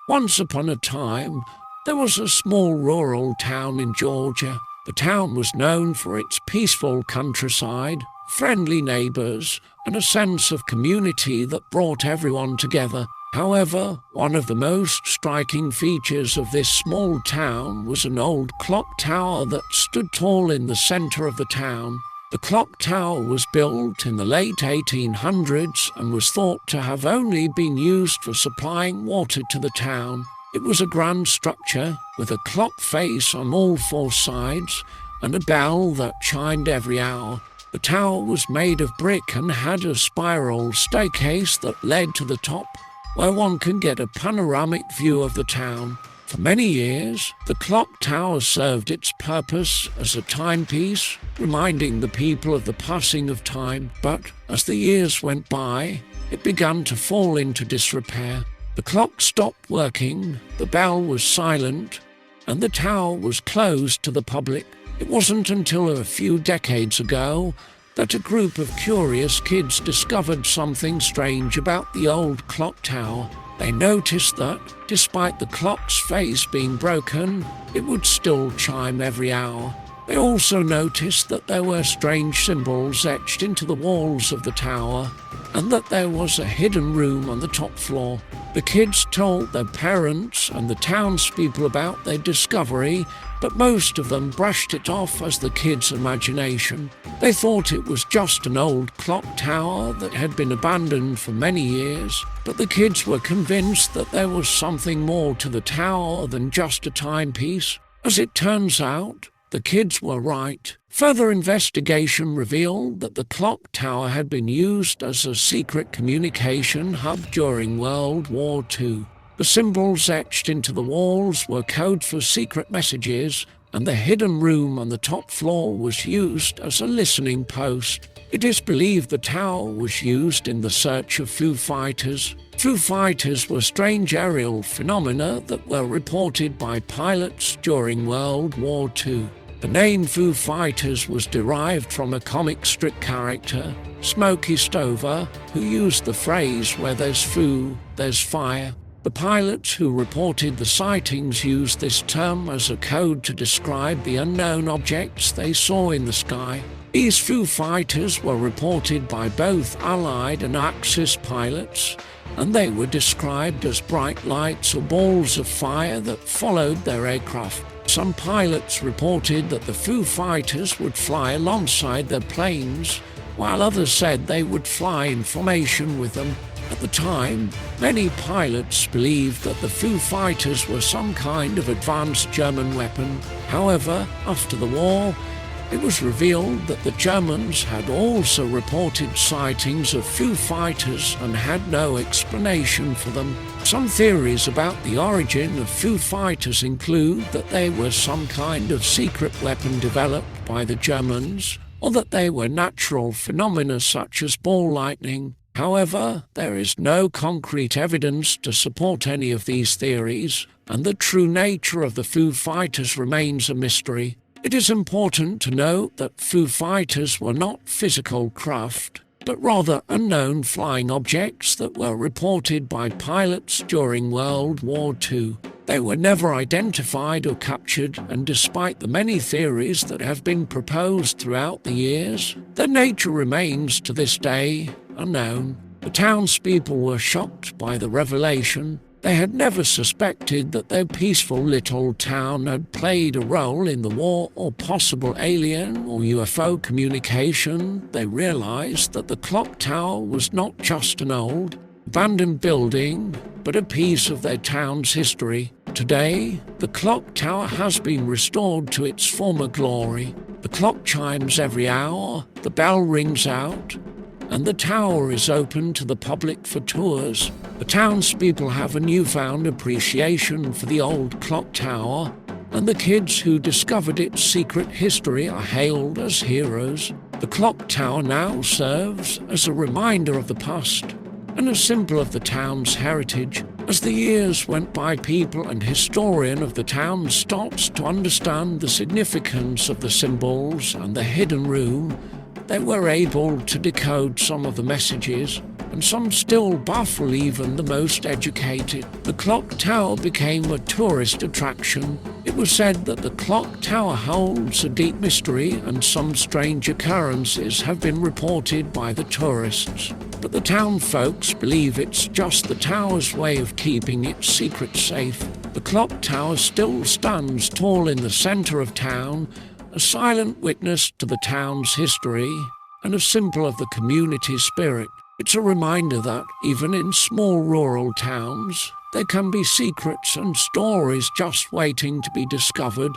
Once upon a time, there was a small rural town in Georgia. The town was known for its peaceful countryside, friendly neighbours, and a sense of community that brought everyone together. However, one of the most striking features of this small town was an old clock tower that stood tall in the centre of the town. The clock tower was built in the late 1800s and was thought to have only been used for supplying water to the town. It was a grand structure with a clock face on all four sides and a bell that chimed every hour. The tower was made of brick and had a spiral staircase that led to the top, where one can get a panoramic view of the town. For many years, the clock tower served its purpose as a timepiece, reminding the people of the passing of time. But as the years went by, it began to fall into disrepair. The clock stopped working, the bell was silent, and the tower was closed to the public. It wasn't until a few decades ago that a group of curious kids discovered something strange about the old clock tower. They noticed that, despite the clock's face being broken, it would still chime every hour. They also noticed that there were strange symbols etched into the walls of the tower, and that there was a hidden room on the top floor. The kids told their parents and the townspeople about their discovery, but most of them brushed it off as the kids' imagination. They thought it was just an old clock tower that had been abandoned for many years, but the kids were convinced that there was something more to the tower than just a timepiece. As it turns out, the kids were right. Further investigation revealed that the clock tower had been used as a secret communication hub during World War II. The symbols etched into the walls were code for secret messages, and the hidden room on the top floor was used as a listening post. It is believed the tower was used in the search of Foo Fighters. Foo Fighters were strange aerial phenomena that were reported by pilots during World War II. The name Foo Fighters was derived from a comic strip character, Smokey Stover, who used the phrase, "Where there's foo, there's fire." The pilots who reported the sightings used this term as a code to describe the unknown objects they saw in the sky. These Foo Fighters were reported by both Allied and Axis pilots, and they were described as bright lights or balls of fire that followed their aircraft. Some pilots reported that the Foo Fighters would fly alongside their planes, while others said they would fly in formation with them. At the time, many pilots believed that the Foo Fighters were some kind of advanced German weapon. However, after the war, it was revealed that the Germans had also reported sightings of Foo Fighters and had no explanation for them. Some theories about the origin of Foo Fighters include that they were some kind of secret weapon developed by the Germans, or that they were natural phenomena such as ball lightning. However, there is no concrete evidence to support any of these theories, and the true nature of the Foo Fighters remains a mystery. It is important to note that Foo Fighters were not physical craft, but rather unknown flying objects that were reported by pilots during World War II. They were never identified or captured, and despite the many theories that have been proposed throughout the years, their nature remains to this day unknown. The townspeople were shocked by the revelation. They had never suspected that their peaceful little town had played a role in the war or possible alien or UFO communication. They realized that the clock tower was not just an old, abandoned building, but a piece of their town's history. Today, the clock tower has been restored to its former glory. The clock chimes every hour, the bell rings out, and the tower is open to the public for tours. The townspeople have a newfound appreciation for the old clock tower, and the kids who discovered its secret history are hailed as heroes. The clock tower now serves as a reminder of the past and a symbol of the town's heritage. As the years went by, people and historians of the town stopped to understand the significance of the symbols and the hidden room. They were able to decode some of the messages, and some still baffle even the most educated. The clock tower became a tourist attraction. It was said that the clock tower holds a deep mystery, and some strange occurrences have been reported by the tourists. But the town folks believe it's just the tower's way of keeping its secrets safe. The clock tower still stands tall in the centre of town, a silent witness to the town's history and a symbol of the community spirit. It's a reminder that, even in small rural towns, there can be secrets and stories just waiting to be discovered.